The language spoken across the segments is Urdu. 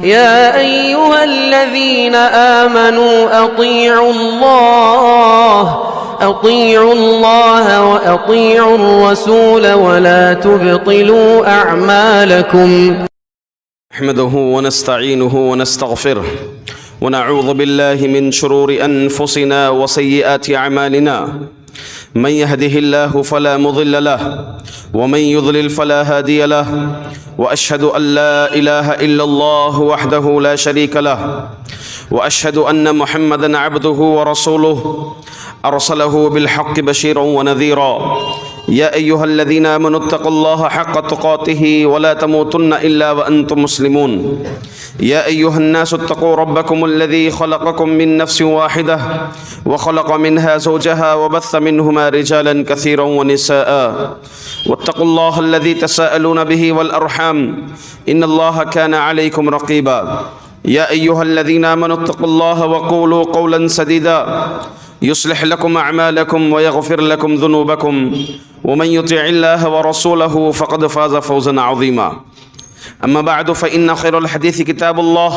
يا أيها الذين آمنوا أطيعوا الله وأطيعوا الرسول ولا تبطلوا أعمالكم. نحمده ونستعينه ونستغفره ونعوذ بالله من شرور أنفسنا وسيئات أعمالنا. من يهده الله فلا مضل له ومن يضلل فلا هادي له، وأشهد أن لا إله إلا الله وحده لا شريك له، وأشهد أن محمدًا عبده ورسوله أرسله بالحق بشيرا ونذيرا. يا أيها الذين آمنوا اتقوا الله حق تقاته ولا تموتن إلا وأنتم مسلمون. يا أيها الناس اتقوا ربكم الذي خلقكم من نفس واحدة وخلق منها زوجها وبث منهما رجالا كثيرا ونساء، واتقوا الله الذي تساءلون به والأرحام إن الله كان عليكم رقيبا. يا أيها الذين آمنوا اتقوا الله وقولوا قولا سديدا يصلح لكم أعمالكم ويغفر لكم ذنوبكم، ومن يطع الله ورسوله فقد فاز فوزا عظيما. أما بعد فإن خير الحديث كتاب الله،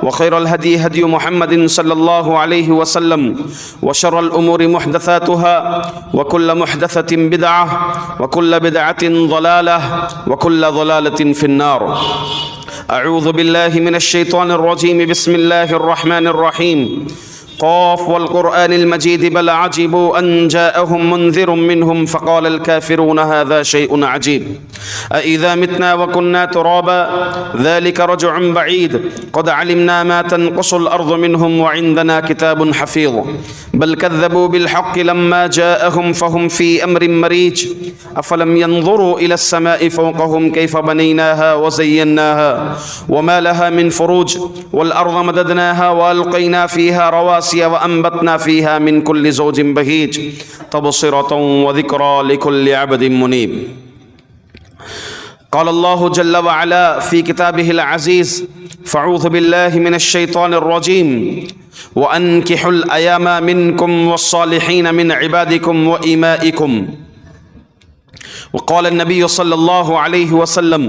وخير الهدي هدي محمد صلى الله عليه وسلم، وشر الأمور محدثاتها، وكل محدثة بدعة، وكل بدعة ضلالة، وكل ضلالة في النار. أعوذ بالله من الشيطان الرجيم. بسم الله الرحمن الرحيم. قاف والقرآن المجيد بل عجبوا أن جاءهم منذر منهم فقال الكافرون هذا شيء عجيب. أإذا متنا وكنا ترابا ذلك رجع بعيد قد علمنا ما تنقص الأرض منهم وعندنا كتاب حفيظ بل كذبوا بالحق لما جاءهم فهم في أمر مريج. أفلم ينظروا إلى السماء فوقهم كيف بنيناها وزيناها وما لها من فروج والأرض مددناها وألقينا فيها رواسي وأنبتنا فيها من كل زوج بهيج تبصرة وذكرى لكل عبد منيب. قال الله جل وعلا في كتابه العزيز: فأعوذ بالله من الشيطان الرجيم وأنكحوا الأيام منكم والصالحين من عبادكم وإمائكم. وقال النبي صلى الله عليه وسلم: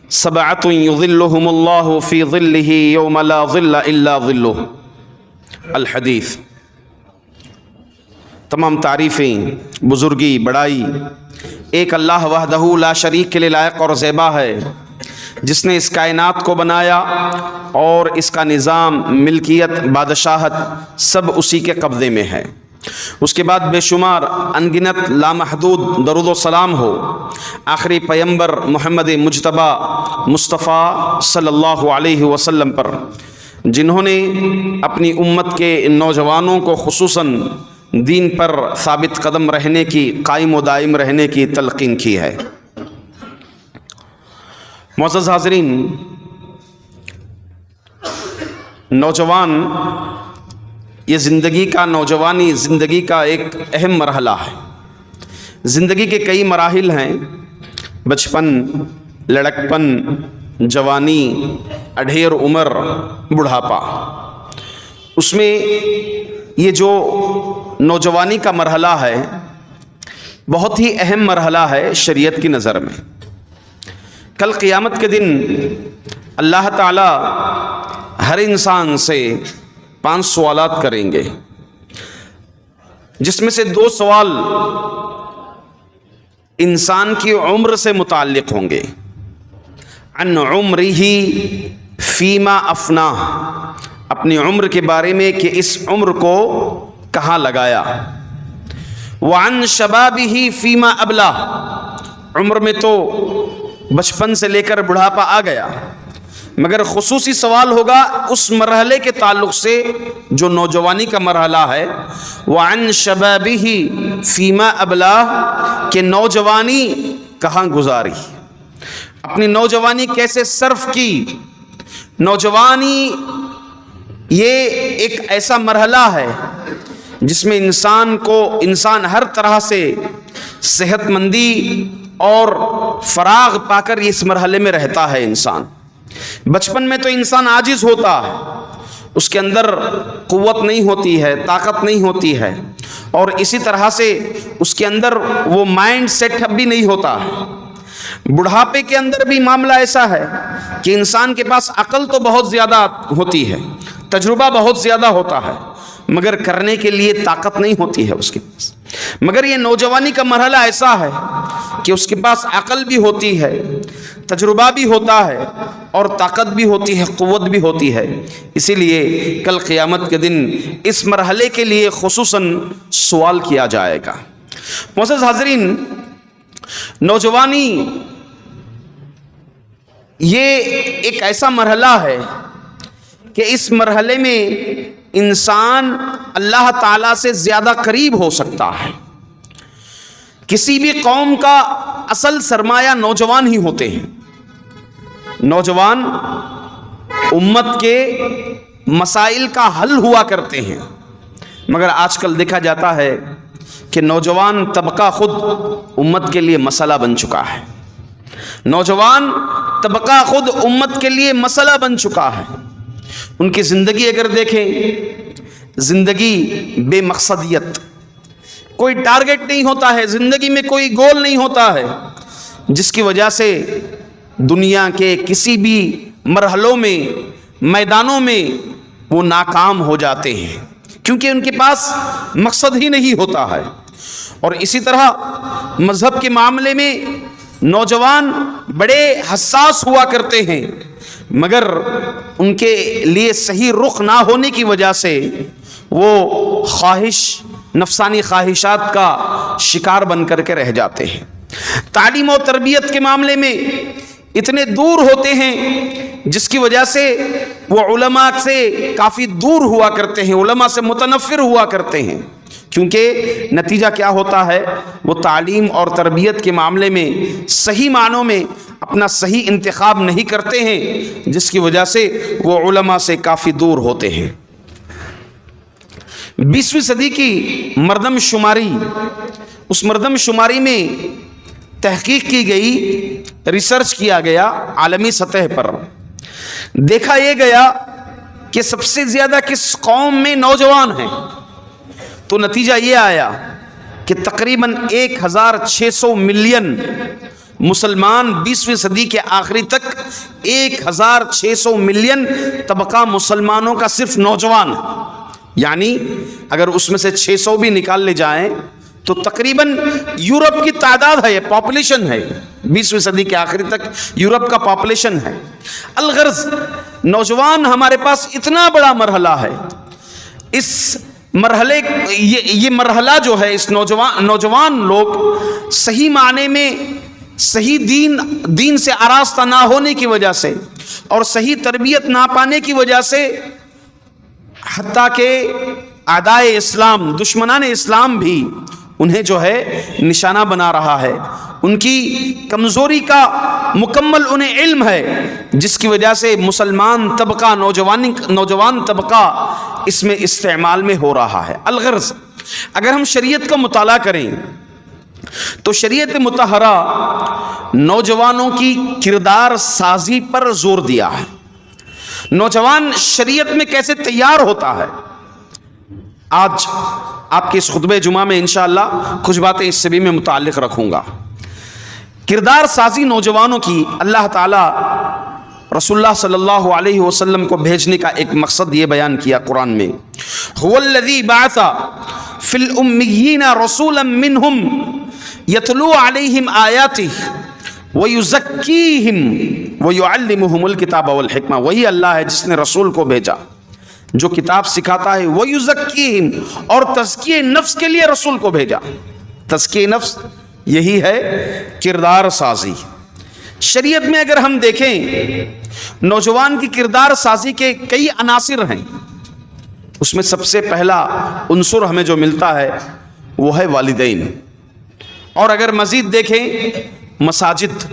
سبعة يظلهم الله في ظله يوم لا ظل إلا ظله. الحدیث. تمام تعریفیں، بزرگی، بڑائی ایک اللہ وحدہ لا شریک کے لیے لائق اور زیبا ہے، جس نے اس کائنات کو بنایا اور اس کا نظام، ملکیت، بادشاہت سب اسی کے قبضے میں ہے. اس کے بعد بے شمار انگنت لامحدود درود و سلام ہو آخری پیمبر محمد مجتبیٰ مصطفیٰ صلی اللہ علیہ وسلم پر، جنہوں نے اپنی امت کے نوجوانوں کو خصوصاً دین پر ثابت قدم رہنے کی، قائم و دائم رہنے کی تلقین کی ہے. معزز حاضرین، نوجوان یہ نوجوانی زندگی کا ایک اہم مرحلہ ہے. زندگی کے کئی مراحل ہیں: بچپن، لڑکپن، جوانی، اڈھیر عمر، بڑھاپا. اس میں یہ جو نوجوانی کا مرحلہ ہے بہت ہی اہم مرحلہ ہے شریعت کی نظر میں. کل قیامت کے دن اللہ تعالی ہر انسان سے 5 سوالات کریں گے، جس میں سے 2 سوال انسان کی عمر سے متعلق ہوں گے. عن عمرہ فیما افناہ، اپنی عمر کے بارے میں کہ اس عمر کو کہاں لگایا. وعن شبابہ فیما ابلاہ، عمر میں تو بچپن سے لے کر بڑھاپا آ گیا، مگر خصوصی سوال ہوگا اس مرحلے کے تعلق سے جو نوجوانی کا مرحلہ ہے. وعن شبابہ فیما ابلاہ، کہ نوجوانی کہاں گزاری، اپنی نوجوانی کیسے صرف کی. نوجوانی یہ ایک ایسا مرحلہ ہے جس میں انسان ہر طرح سے صحت مندی اور فراغ پا کر اس مرحلے میں رہتا ہے. انسان بچپن میں تو انسان عاجز ہوتا ہے، اس کے اندر قوت نہیں ہوتی ہے، طاقت نہیں ہوتی ہے، اور اسی طرح سے اس کے اندر وہ مائنڈ سیٹ اپ بھی نہیں ہوتا ہے. بڑھاپے کے اندر بھی معاملہ ایسا ہے کہ انسان کے پاس عقل تو بہت زیادہ ہوتی ہے، تجربہ بہت زیادہ ہوتا ہے، مگر کرنے کے لیے طاقت نہیں ہوتی ہے اس کے پاس۔ مگر یہ نوجوانی کا مرحلہ ایسا ہے کہ اس کے پاس عقل بھی ہوتی ہے، تجربہ بھی ہوتا ہے، اور طاقت بھی ہوتی ہے، قوت بھی ہوتی ہے۔ اسی لیے کل قیامت کے دن اس مرحلے کے لیے خصوصاً سوال کیا جائے گا۔ معزز حاضرین، نوجوانی یہ ایک ایسا مرحلہ ہے کہ اس مرحلے میں انسان اللہ تعالیٰ سے زیادہ قریب ہو سکتا ہے۔ کسی بھی قوم کا اصل سرمایہ نوجوان ہی ہوتے ہیں۔ نوجوان امت کے مسائل کا حل ہوا کرتے ہیں، مگر آج کل دیکھا جاتا ہے کہ نوجوان طبقہ خود امت کے لیے مسئلہ بن چکا ہے۔ نوجوان طبقہ خود امت کے لیے مسئلہ بن چکا ہے۔ ان کی زندگی اگر دیکھیں، زندگی بے مقصدیت، کوئی ٹارگٹ نہیں ہوتا ہے، زندگی میں کوئی گول نہیں ہوتا ہے، جس کی وجہ سے دنیا کے کسی بھی مرحلوں میں، میدانوں میں وہ ناکام ہو جاتے ہیں، کیونکہ ان کے پاس مقصد ہی نہیں ہوتا ہے۔ اور اسی طرح مذہب کے معاملے میں نوجوان بڑے حساس ہوا کرتے ہیں، مگر ان کے لیے صحیح رخ نہ ہونے کی وجہ سے وہ نفسانی خواہشات کا شکار بن کر کے رہ جاتے ہیں۔ تعلیم و تربیت کے معاملے میں اتنے دور ہوتے ہیں، جس کی وجہ سے وہ علماء سے کافی دور ہوا کرتے ہیں، علماء سے متنفر ہوا کرتے ہیں، کیونکہ نتیجہ کیا ہوتا ہے، وہ تعلیم اور تربیت کے معاملے میں صحیح معنوں میں اپنا صحیح انتخاب نہیں کرتے ہیں، جس کی وجہ سے وہ علماء سے کافی دور ہوتے ہیں۔ 20ویں صدی کی مردم شماری، اس مردم شماری میں تحقیق کی گئی، ریسرچ کیا گیا عالمی سطح پر، دیکھا یہ گیا کہ سب سے زیادہ کس قوم میں نوجوان ہیں، تو نتیجہ یہ آیا کہ تقریباً 1600 ملین مسلمان 20ویں صدی کے آخری تک 1600 ملین طبقہ مسلمانوں کا صرف نوجوان ہے۔ یعنی اگر اس میں سے 600 بھی نکال لے جائیں تو تقریباً یورپ کی تعداد ہے، یہ پاپولیشن ہے، 20ویں صدی کے آخری تک یورپ کا پاپولیشن ہے۔ الغرض نوجوان ہمارے پاس اتنا بڑا مرحلہ ہے، اس مرحلے یہ مرحلہ جو ہے، اس نوجوان لوگ صحیح معنی میں صحیح دین سے آراستہ نہ ہونے کی وجہ سے اور صحیح تربیت نہ پانے کی وجہ سے، حتیٰ کہ اعدائے اسلام، دشمنان اسلام بھی انہیں جو ہے نشانہ بنا رہا ہے۔ ان کی کمزوری کا مکمل انہیں علم ہے، جس کی وجہ سے مسلمان طبقہ، نوجوان طبقہ اس میں استعمال میں ہو رہا ہے۔ الغرض اگر ہم شریعت کا مطالعہ کریں تو شریعت مطہرہ نوجوانوں کی کردار سازی پر زور دیا ہے۔ نوجوان شریعت میں کیسے تیار ہوتا ہے، آج آپ کے اس خطبہ جمعہ میں انشاءاللہ کچھ باتیں اس سے بھی میں متعلق رکھوں گا۔ کردار سازی نوجوانوں کی اللہ تعالیٰ رسول اللہ صلی اللہ علیہ وسلم کو بھیجنے کا ایک مقصد یہ بیان کیا قرآن میں، هو الذی بعث فی الامیین رسولا منہم یتلو علیہم آیاتہ ویزکیہم ویعلمہم الکتاب والحکمہ۔ وہی اللہ ہے جس نے رسول کو بھیجا جو کتاب سکھاتا ہے، ویزکیہم، اور تزکیہ نفس کے لیے رسول کو بھیجا۔ تزکیہ نفس یہی ہے کردار سازی۔ شریعت میں اگر ہم دیکھیں نوجوان کی کردار سازی کے کئی عناصر ہیں، اس میں سب سے پہلا عنصر ہمیں جو ملتا ہے وہ ہے والدین، اور اگر مزید دیکھیں مساجد،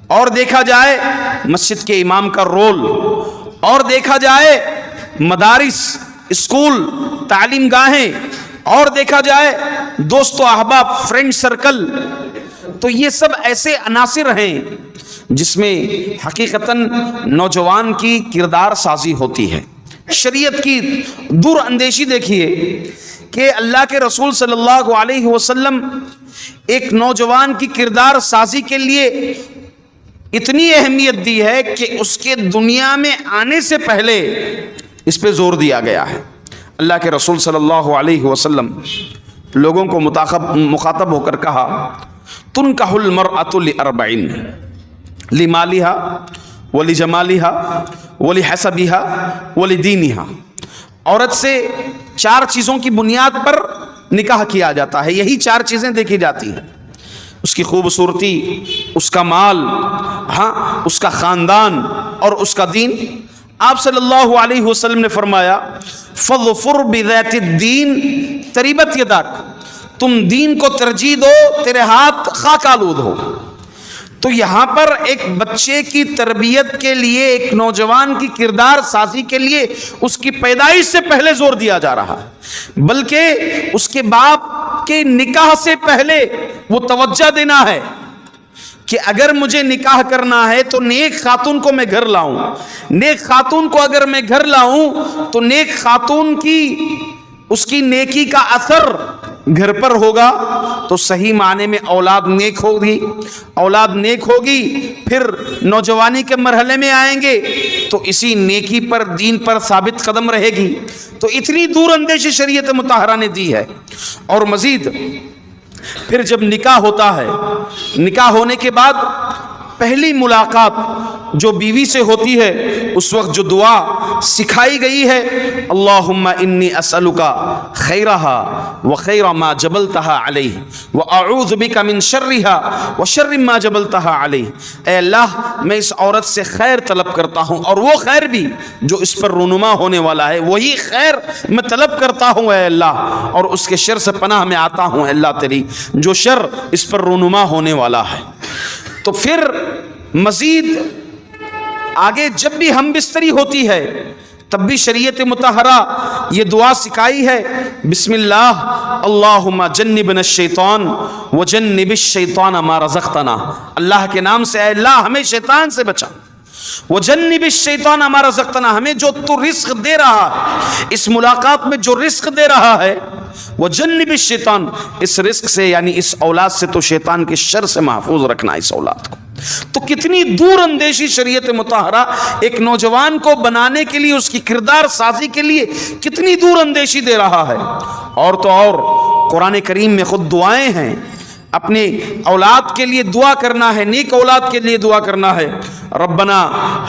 اور دیکھا جائے مسجد کے امام کا رول، اور دیکھا جائے مدارس، اسکول، تعلیم گاہیں، اور دیکھا جائے دوست و احباب، فرینڈ سرکل، تو یہ سب ایسے عناصر ہیں جس میں حقیقتاً نوجوان کی کردار سازی ہوتی ہے۔ شریعت کی دور اندیشی دیکھیے کہ اللہ کے رسول صلی اللہ علیہ وسلم ایک نوجوان کی کردار سازی کے لیے اتنی اہمیت دی ہے کہ اس کے دنیا میں آنے سے پہلے اس پہ زور دیا گیا ہے۔ اللہ کے رسول صلی اللہ علیہ وسلم لوگوں کو مخاطب ہو کر کہا، تنکح المرأۃ لأربعین، لمالہا ولجمالہا ولحسبہا ولدینہا۔ عورت سے 4 چیزوں کی بنیاد پر نکاح کیا جاتا ہے، یہی 4 چیزیں دیکھی جاتی ہیں، اس کی خوبصورتی، اس کا مال، اس کا خاندان اور اس کا دین۔ آپ صلی اللہ علیہ وسلم نے فرمایا، فَظْفُرْ بِذَاتِ الدِّينِ تَرِبَتْ يَدَاكَ، تم دین کو ترجیح دو، تیرے ہاتھ خاک آلود ہو۔ تو یہاں پر ایک بچے کی تربیت کے لیے، ایک نوجوان کی کردار سازی کے لیے اس کی پیدائش سے پہلے زور دیا جا رہا ہے، بلکہ اس کے باپ کے نکاح سے پہلے وہ توجہ دینا ہے کہ اگر مجھے نکاح کرنا ہے تو نیک خاتون کو میں گھر لاؤں، نیک خاتون کو اگر میں گھر لاؤں تو نیک خاتون کی اس کی نیکی کا اثر گھر پر ہوگا، تو صحیح معنی میں اولاد نیک ہوگی، اولاد نیک ہوگی، پھر نوجوانی کے مرحلے میں آئیں گے تو اسی نیکی پر، دین پر ثابت قدم رہے گی۔ تو اتنی دور اندیشی شریعت مطہرہ نے دی ہے۔ اور مزید پھر جب نکاح ہوتا ہے، نکاح ہونے کے بعد پہلی ملاقات جو بیوی سے ہوتی ہے، اس وقت جو دعا سکھائی گئی ہے، اللہم انی اسألک خیرہا وخیر ما جبلتہا علیہ واعوذ بک من شرہا وشر ما جبلتہا علیہ، اے اللہ میں اس عورت سے خیر طلب کرتا ہوں، اور وہ خیر بھی جو اس پر رونما ہونے والا ہے، وہی خیر میں طلب کرتا ہوں اے اللہ، اور اس کے شر سے پناہ میں آتا ہوں اے اللہ تیری، جو شر اس پر رونما ہونے والا ہے۔ تو پھر مزید آگے جب بھی ہم بستری ہوتی ہے تب بھی شریعت مطہرہ یہ دعا سکھائی ہے، بسم اللہ اللہم جنبنا الشیطان وجنب الشیطان ما رزقتنا، اللہ کے نام سے اے اللہ ہمیں شیطان سے بچا، وجنب الشیطان ما رزقتنا، ہمیں جو تو رزق دے رہا ہے، اس ملاقات میں جو رزق دے رہا ہے، وجنب الشیطان، اس رزق سے یعنی اس اولاد سے تو شیطان کے شر سے محفوظ رکھنا اس اولاد کو۔ تو کتنی دور اندیشی شریعت مطہرہ ایک نوجوان کو بنانے کے لیے، اس کی کردار سازی کے لیے کتنی دور اندیشی دے رہا ہے۔ اور تو اور قرآن کریم میں خود دعائیں ہیں، اپنے اولاد کے لیے دعا کرنا ہے، نیک اولاد کے لیے دعا کرنا ہے، ربنا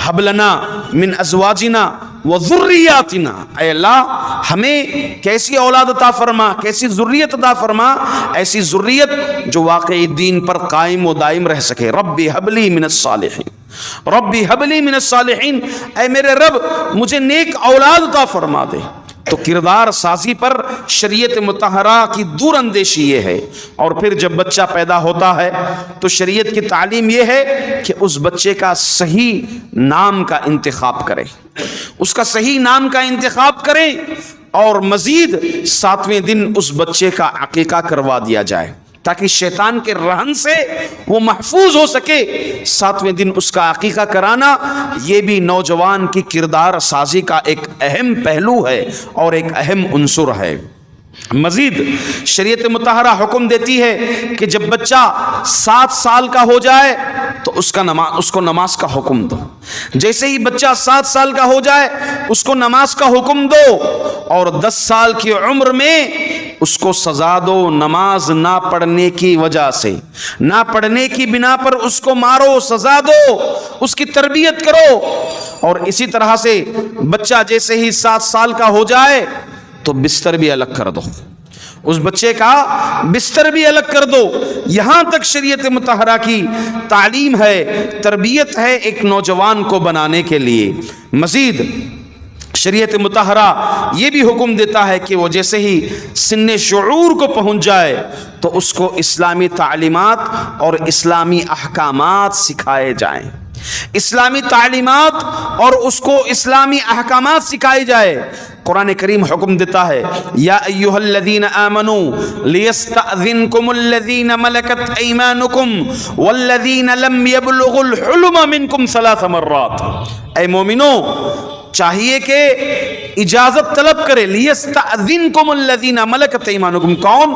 ہب لنا من ازواجنا وذریاتنا، اے اللہ ہمیں کیسی اولاد عطا فرما، کیسی ذریت عطا فرما، ایسی ذریت جو واقعی دین پر قائم و دائم رہ سکے۔ ربی ہب لی من الصالحین، ربی ہب لی من الصالحین، اے میرے رب مجھے نیک اولاد عطا فرما دے۔ تو کردار سازی پر شریعت مطہرہ کی دور اندیشی یہ ہے۔ اور پھر جب بچہ پیدا ہوتا ہے تو شریعت کی تعلیم یہ ہے کہ اس بچے کا صحیح نام کا انتخاب کرے، اس کا صحیح نام کا انتخاب کریں، اور مزید 7ویں دن اس بچے کا عقیقہ کروا دیا جائے تاکہ شیطان کے رہن سے وہ محفوظ ہو سکے۔ 7ویں دن اس کا عقیقہ کرانا یہ بھی نوجوان کی کردار سازی کا ایک اہم پہلو ہے اور ایک اہم عنصر ہے۔ مزید شریعت مطہرہ حکم دیتی ہے کہ جب بچہ 7 سال کا ہو جائے تو اس کو نماز کا حکم دو۔ جیسے ہی بچہ 7 سال کا ہو جائے اس کو نماز کا حکم دو، اور 10 سال کی عمر میں اس کو سزا دو نماز نہ پڑھنے کی وجہ سے، نہ پڑھنے کی بنا پر اس کو مارو، سزا دو، اس کی تربیت کرو۔ اور اسی طرح سے بچہ جیسے ہی 7 سال کا ہو جائے تو بستر بھی الگ کر دو، اس بچے کا بستر بھی الگ کر دو۔ یہاں تک شریعت مطہرہ کی تعلیم ہے، تربیت ہے ایک نوجوان کو بنانے کے لیے۔ مزید شریعت مطہرہ یہ بھی حکم دیتا ہے کہ وہ جیسے ہی سن شعور کو پہنچ جائے تو اس کو اسلامی تعلیمات اور اسلامی احکامات سکھائے جائیں، اسلامی تعلیمات اور اس کو اسلامی احکامات سکھائی جائے۔ قرآن کریم حکم دیتا ہے، یا ایھا الذین آمنوا لیستأذنکم الذین ملکت ایمانکم والذین لم یبلغوا الحلم منکم 3 مرات، اے مومنو چاہیے کہ اجازت طلب کرے. لیستأذنکم الذین ملکت ایمانکم. کون؟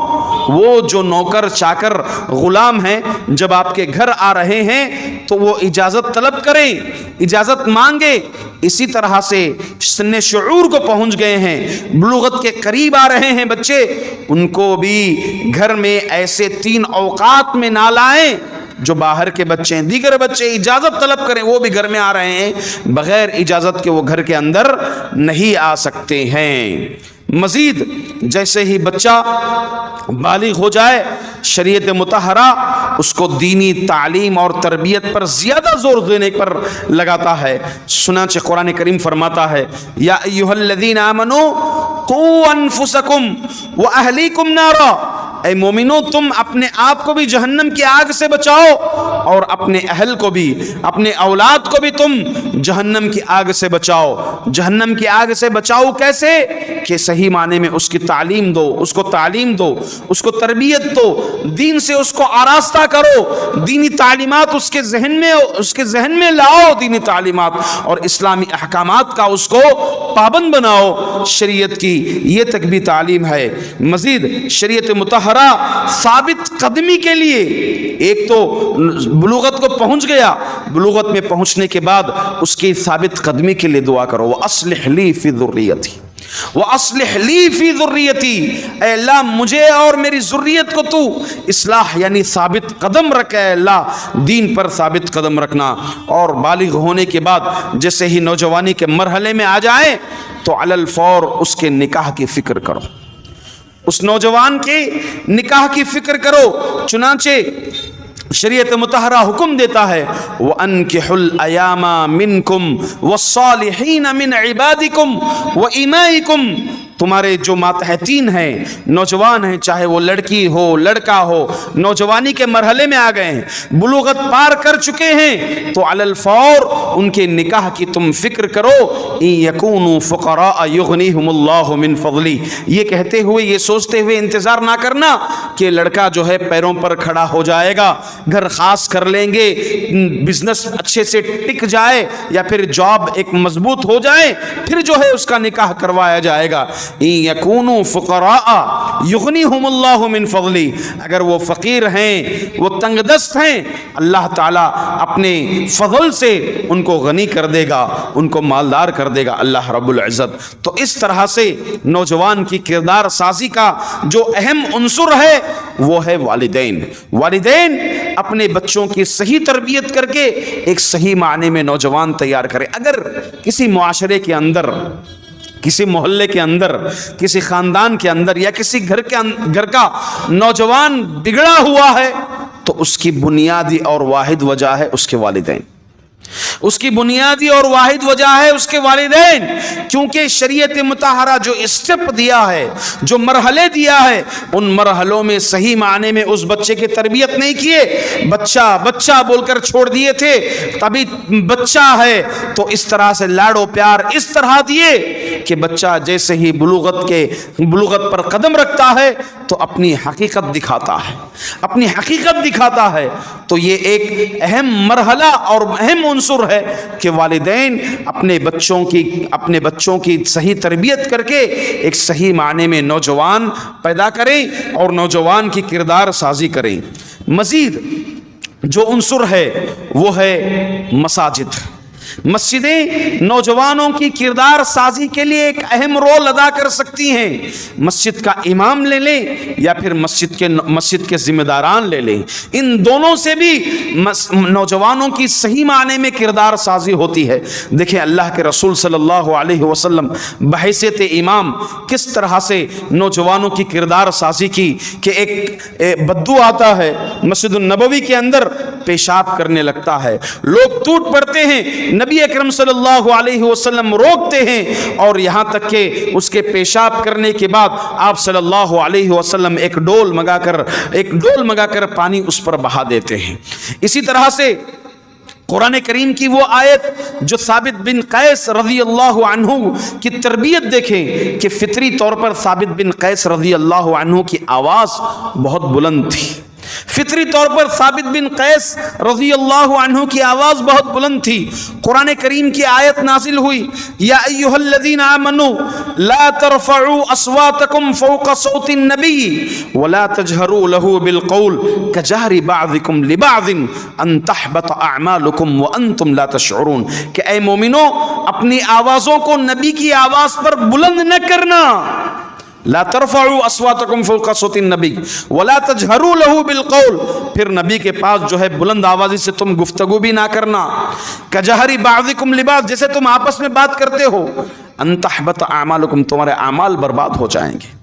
وہ جو نوکر چاکر غلام ہیں، جب آپ کے گھر آ رہے ہیں تو وہ اجازت طلب کریں، اجازت مانگے. اسی طرح سے سن شعور کو پہنچ گئے ہیں، بلوغت کے قریب آ رہے ہیں بچے، ان کو بھی گھر میں ایسے 3 اوقات میں نہ لائیں جو باہر کے بچے ہیں. دیگر بچے اجازت طلب کریں، وہ بھی گھر میں آ رہے ہیں، بغیر اجازت کے وہ گھر کے اندر نہیں آ سکتے ہیں. مزید جیسے ہی بچہ بالغ ہو جائے، شریعت مطہرہ اس کو دینی تعلیم اور تربیت پر زیادہ زور دینے پر لگاتا ہے. چنانچہ قرآن کریم فرماتا ہے یا ایھا الذین آمنوا قوا انفسکم واہلیکم نارا. اے مومنو، تم اپنے آپ کو بھی جہنم کی آگ سے بچاؤ اور اپنے اہل کو بھی، اپنے اولاد کو بھی تم جہنم کی آگ سے بچاؤ. جہنم کی آگ سے بچاؤ کیسے؟ کہ صحیح معنی میں اس کی تعلیم دو، اس کو تعلیم دو، اس کو تربیت دو، دین سے اس کو آراستہ کرو، دینی تعلیمات اس کے ذہن میں لاؤ، دینی تعلیمات اور اسلامی احکامات کا اس کو پابند بناؤ. شریعت کی یہ تک بھی تعلیم ہے. مزید شریعت مطہرہ ثابت قدمی کے لیے، ایک تو بلوغت کو پہنچ گیا، بلوغت میں پہنچنے کے بعد اس کی ثابت قدمی کے لیے دعا کرو. وَأَصْلِحْ لِي فِي ذُرِّيَّتِي وَأَصْلِحْ لِي فِي ذُرِّيَّتِي. اے اللہ مجھے اور میری ذریت کو تو اصلاح یعنی ثابت قدم رکھ. اے اللہ دین پر ثابت قدم رکھنا. اور بالغ ہونے کے بعد جیسے ہی نوجوانی کے مرحلے میں آ جائے تو علی الفور اس کے نکاح کی فکر کرو، اس نوجوان کے نکاح کی فکر کرو. چنانچہ شریعت مطہرہ حکم دیتا ہے وَأَنْكِحُوا الْأَيَامَ مِنْكُمْ وَالصَّالِحِينَ مِنْ عِبَادِكُمْ وَإِمَائِكُمْ. تمہارے جو ماتحتین ہیں، نوجوان ہیں، چاہے وہ لڑکی ہو لڑکا ہو، نوجوانی کے مرحلے میں آ گئے ہیں، بلوغت پار کر چکے ہیں، تو علی الفور ان کے نکاح کی تم فکر کرو. إِن يَكُونُوا فُقَرَاءَ يُغْنِيهُمُ اللَّهُ مِنْ فَضْلِهِ. یہ کہتے ہوئے، یہ سوچتے ہوئے انتظار نہ کرنا کہ لڑکا جو ہے پیروں پر کھڑا ہو جائے گا، گھر خاص کر لیں گے، بزنس اچھے سے ٹک جائے یا پھر جاب ایک مضبوط ہو جائے، پھر جو ہے اس کا نکاح کروایا جائے گا. إِن يَكُونُوا فُقَرَاءَ يُغْنِيهُمُ اللَّهُ مِنْ فَضْلِهِ. اگر وہ فقیر ہیں، وہ تنگ دست ہیں، اللہ تعالیٰ اپنے فضل سے ان کو غنی کر دے گا، ان کو مالدار کر دے گا اللہ رب العزت. تو اس طرح سے نوجوان کی کردار سازی کا جو اہم عنصر ہے وہ ہے والدین. والدین اپنے بچوں کی صحیح تربیت کر کے ایک صحیح معنی میں نوجوان تیار کرے. اگر کسی معاشرے کے اندر، کسی محلے کے اندر، کسی خاندان کے اندر یا کسی گھر کا نوجوان بگڑا ہوا ہے تو اس کی بنیادی اور واحد وجہ ہے اس کے والدین. اس کی بنیادی اور واحد وجہ ہے اس کے والدین. کیونکہ شریعت مطہرہ جو اسٹیپ دیا ہے، جو مرحلے دیا ہے، ان مرحلوں میں صحیح معنی میں اس بچے کی تربیت نہیں کیے. بچہ بچہ بول کر چھوڑ دیے تھے، تبھی بچہ ہے تو اس طرح سے لاڑ و پیار اس طرح دیے کہ بچہ جیسے ہی بلوغت پر قدم رکھتا ہے تو اپنی حقیقت دکھاتا ہے، اپنی حقیقت دکھاتا ہے. تو یہ ایک اہم مرحلہ اور اہم عنصر ہے کہ والدین اپنے بچوں کی صحیح تربیت کر کے ایک صحیح معنی میں نوجوان پیدا کریں اور نوجوان کی کردار سازی کریں. مزید جو عنصر ہے وہ ہے مساجد. مسجدیں نوجوانوں کی کردار سازی کے لیے ایک اہم رول ادا کر سکتی ہیں. مسجد کا امام لے لیں یا پھر مسجد کے ذمہ داران لے لیں، ان دونوں سے بھی نوجوانوں کی صحیح معنی میں کردار سازی ہوتی ہے. دیکھیں اللہ کے رسول صلی اللہ علیہ وسلم بحیثیت امام کس طرح سے نوجوانوں کی کردار سازی کی کہ ایک بدو آتا ہے مسجد النبوی کے اندر، پیشاب کرنے لگتا ہے، لوگ ٹوٹ پڑتے ہیں، نبی اکرم صلی اللہ علیہ وسلم روکتے ہیں اور یہاں تک کہ اس کے پیشاب کرنے کے بعد آپ صلی اللہ علیہ وسلم ایک ڈول منگا کر پانی اس پر بہا دیتے ہیں. اسی طرح سے قرآن کریم کی وہ آیت جو ثابت بن قیس رضی اللہ عنہ کی تربیت دیکھیں کہ فطری طور پر ثابت بن قیس رضی اللہ عنہ کی آواز بہت بلند تھی. فطری طور پر ثابت بن قیس رضی اللہ عنہ کی آواز بہت بلند تھی. قرآن کریم کی آیت نازل ہوئی یا ایھا الذین آمنوا لا ترفعوا اصواتکم فوق صوت النبی ولا تجہروا له بالقول کجہر بعضکم لبعض ان تحبط اعمالکم وانتم لا تشعرون. کہ اے مومنو اپنی آوازوں کو نبی کی آواز پر بلند نہ کرنا. لا ترفعوا اصواتکم فوق صوت النبی ولا تجہروا له بالقول. پھر نبی کے پاس جو ہے بلند آوازی سے تم گفتگو بھی نہ کرنا. کجہر بعضکم لبعض، جیسے تم آپس میں بات کرتے ہو. ان تحبط اعمالکم، تمہارے اعمال برباد ہو جائیں گے،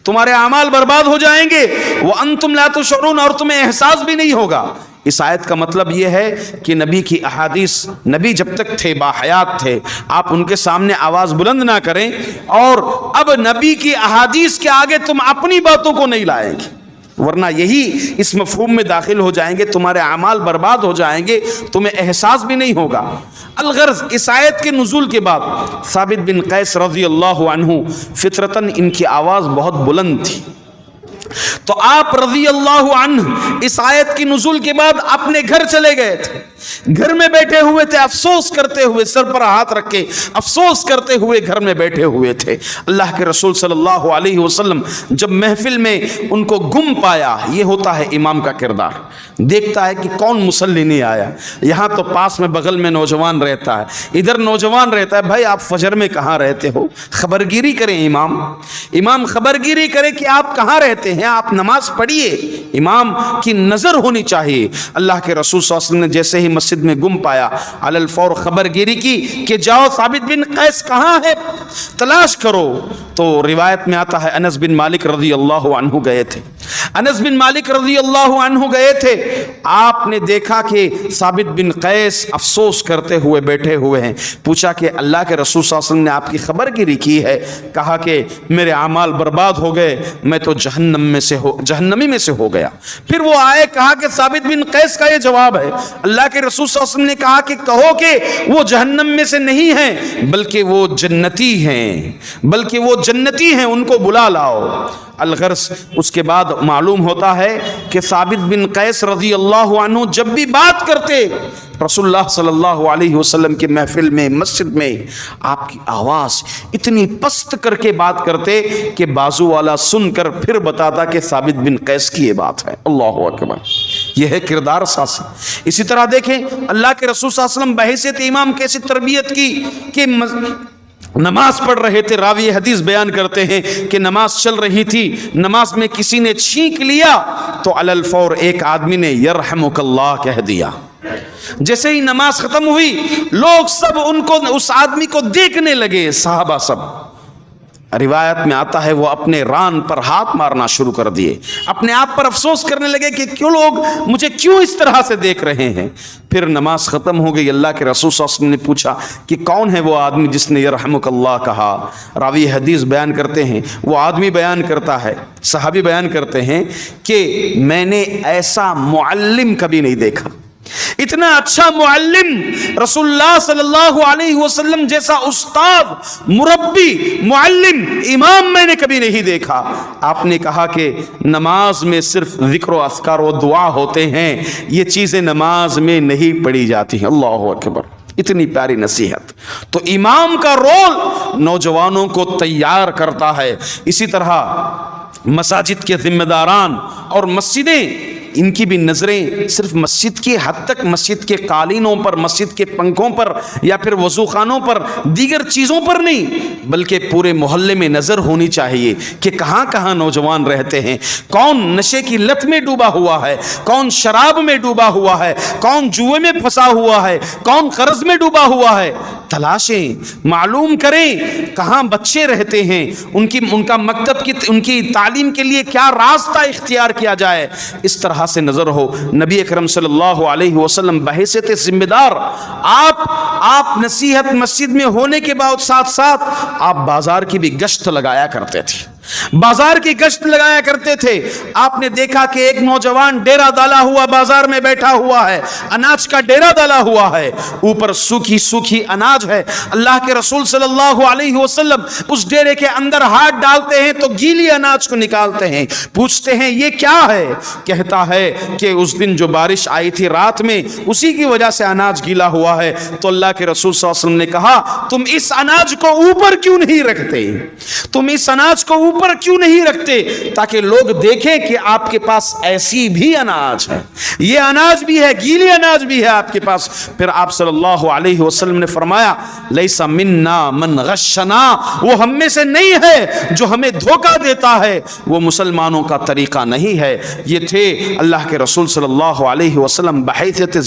تمہارے اعمال برباد ہو جائیں گے. وانتم لا تشعرون، اور تمہیں احساس بھی نہیں ہوگا. اس آیت کا مطلب یہ ہے کہ نبی کی احادیث، نبی جب تک تھے باحیات تھے آپ ان کے سامنے آواز بلند نہ کریں، اور اب نبی کی احادیث کے آگے تم اپنی باتوں کو نہیں لائیں گے، ورنہ یہی اس مفہوم میں داخل ہو جائیں گے، تمہارے اعمال برباد ہو جائیں گے، تمہیں احساس بھی نہیں ہوگا. الغرض اس آیت کے نزول کے بعد ثابت بن قیس رضی اللہ عنہ فطرتاً ان کی آواز بہت بلند تھی. تو آپ رضی اللہ عنہ اس آیت کی نزول کے بعد اپنے گھر چلے گئے تھے. گھر میں بیٹھے ہوئے تھے، افسوس کرتے ہوئے، سر پر ہاتھ رکھ کے افسوس کرتے ہوئے گھر میں بیٹھے ہوئے تھے. اللہ کے رسول صلی اللہ علیہ وسلم جب محفل میں ان کو گم پایا، یہ ہوتا ہے امام کا کردار، دیکھتا ہے کہ کون مصلی نہیں آیا. یہاں تو پاس میں بغل میں نوجوان رہتا ہے، ادھر نوجوان رہتا ہے، بھائی آپ فجر میں کہاں رہتے ہو؟ خبرگیری کریں امام خبرگیری کرے کہ آپ کہاں رہتے ہیں، آپ نماز پڑھیے. امام کی نظر ہونی چاہیے. اللہ کے رسول صلی اللہ علیہ وسلم نے جیسے ہی مسجد میں گم پایا، علی الفور خبرگیری کی کہ جاؤ ثابت بن قیس کہاں ہے، تلاش کرو. تو روایت میں آتا ہے انس بن مالک رضی اللہ عنہ گئے تھے. انس بن مالک رضی اللہ عنہ گئے تھے. آپ نے دیکھا کہ ثابت بن قیس افسوس کرتے ہوئے بیٹھے ہوئے ہیں. پوچھا کہ اللہ کے رسول صلی اللہ علیہ وسلم نے آپ کی خبرگیری کی ہے. کہا کہ میرے اعمال برباد ہو گئے، میں تو جہنمی میں سے ہو گیا. پھر وہ آئے، کہا کہ ثابت بن قیس کا یہ جواب ہے. اللہ کے رسول صلی اللہ علیہ وسلم نے کہا کہ کہو کہ وہ جہنم میں سے نہیں ہیں بلکہ وہ جنتی ہیں، ان کو بلا لاؤ. الغرض اس کے بعد معلوم ہوتا ہے کہ ثابت بن قیس رضی اللہ عنہ جب بھی بات کرتے رسول اللہ صلی اللہ علیہ وسلم کے محفل میں، مسجد میں، آپ کی آواز اتنی پست کر کے بات کرتے کہ بازو والا سن کر پھر بتاتا کہ ثابت بن قیس کی یہ بات ہے. اللہ اکبر، یہ ہے کردار سازی. اسی طرح دیکھیں اللہ کے رسول صلی اللہ علیہ وسلم بحیثیت امام کیسی تربیت کی کہ نماز پڑھ رہے تھے. راوی حدیث بیان کرتے ہیں کہ نماز چل رہی تھی، نماز میں کسی نے چھینک لیا تو علی الفور ایک آدمی نے یرحمک اللہ کہہ دیا. جیسے ہی نماز ختم ہوئی لوگ سب اس آدمی کو دیکھنے لگے، صحابہ سب. روایت میں آتا ہے وہ اپنے ران پر ہاتھ مارنا شروع کر دیے، اپنے آپ پر افسوس کرنے لگے کہ کیوں لوگ مجھے اس طرح سے دیکھ رہے ہیں. پھر نماز ختم ہو گئی. اللہ کے رسول صلی اللہ علیہ وسلم نے پوچھا کہ کون ہے وہ آدمی جس نے یرحمک اللہ کہا؟ راوی حدیث بیان کرتے ہیں، وہ آدمی بیان کرتا ہے، صحابی بیان کرتے ہیں کہ میں نے ایسا معلم کبھی نہیں دیکھا، اتنا اچھا معلم، رسول اللہ صلی اللہ علیہ وسلم جیسا استاد، مربی، معلم، امام میں نے کبھی نہیں دیکھا. آپ نے کہا کہ نماز میں صرف ذکر و اذکار و دعا ہوتے ہیں، یہ چیزیں نماز میں نہیں پڑھی جاتی ہیں. اللہ اکبر، اتنی پیاری نصیحت. تو امام کا رول نوجوانوں کو تیار کرتا ہے. اسی طرح مساجد کے ذمہ داران اور مسجدیں، ان کی بھی نظریں صرف مسجد کی حد تک، مسجد کے قالینوں پر، مسجد کے پنکھوں پر یا پھر وضو خانوں پر، دیگر چیزوں پر نہیں، بلکہ پورے محلے میں نظر ہونی چاہیے کہ کہاں کہاں نوجوان رہتے ہیں، کون نشے کی لت میں ڈوبا ہوا ہے، کون شراب میں ڈوبا ہوا ہے، کون جوئے میں پھنسا ہوا ہے، کون قرض میں ڈوبا ہوا ہے. تلاشیں، معلوم کریں کہاں بچے رہتے ہیں، ان کا مکتب کی، ان کی تعلیم کے لیے کیا راستہ اختیار کیا جائے. اس طرح سے نظر ہو. نبی اکرم صلی اللہ علیہ وسلم بحیثیت ذمہ دار، آپ نصیحت مسجد میں ہونے کے بعد ساتھ ساتھ آپ بازار کی بھی گشت لگایا کرتے تھے. بازار کی گشت لگایا کرتے تھے. آپ نے دیکھا کہ ایک نوجوان ڈیرا ڈالا ہوا بازار میں بیٹھا ہوا ہے, اناج کا ڈیرا ڈالا ہوا ہے, اوپر سوکھی سوکھی اناج ہے. اللہ کے رسول صلی اللہ علیہ وسلم اس ڈیرے کے اندر ہاتھ ڈالتے ہیں تو گیلی اناج کو نکالتے ہیں, پوچھتے ہیں یہ کیا ہے؟ کہتا ہے کہ اس دن جو بارش آئی تھی رات میں, اسی کی وجہ سے اناج گیلا ہوا ہے. تو اللہ کے رسول صلی اللہ علیہ وسلم نے کہا تم اس اناج کو اوپر کیوں نہیں رکھتے؟ تم اس اناج کو اوپر کیوں نہیں رکھتے تاکہ لوگ دیکھیں کہ آپ کے پاس ایسی بھی اناج ہے, یہ اناج بھی ہے, گیلی اناج بھی ہے آپ کے پاس. پھر آپ صلی اللہ علیہ وسلم نے فرمایا لیسا منا من غشنا, وہ ہم میں سے نہیں ہے جو ہمیں دھوکہ دیتا ہے, وہ مسلمانوں کا طریقہ نہیں ہے. یہ تھے اللہ کے رسول صلی اللہ علیہ وسلم بحیثیت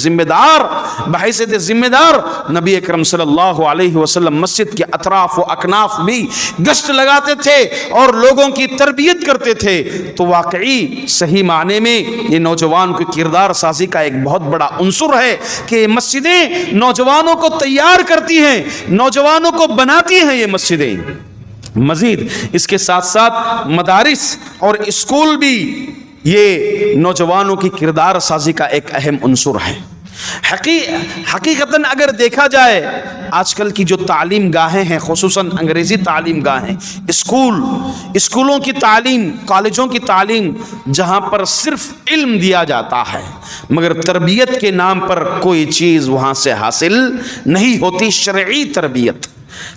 ذمہ دار نبی اکرم صلی اللہ علیہ وسلم مسجد کے اطراف و اکناف بھی گشت لگاتے تھے اور لوگوں کی تربیت کرتے تھے. تو واقعی صحیح معنی میں یہ نوجوان کی کردار سازی کا ایک بہت بڑا عنصر ہے کہ مسجدیں نوجوانوں کو تیار کرتی ہیں, نوجوانوں کو بناتی ہیں یہ مسجدیں. مزید اس کے ساتھ ساتھ مدارس اور اسکول بھی یہ نوجوانوں کی کردار سازی کا ایک اہم عنصر ہے. حقیقتاً اگر دیکھا جائے آج کل کی جو تعلیم گاہیں ہیں, خصوصاً انگریزی تعلیم گاہیں, اسکولوں کی تعلیم, کالجوں کی تعلیم, جہاں پر صرف علم دیا جاتا ہے مگر تربیت کے نام پر کوئی چیز وہاں سے حاصل نہیں ہوتی.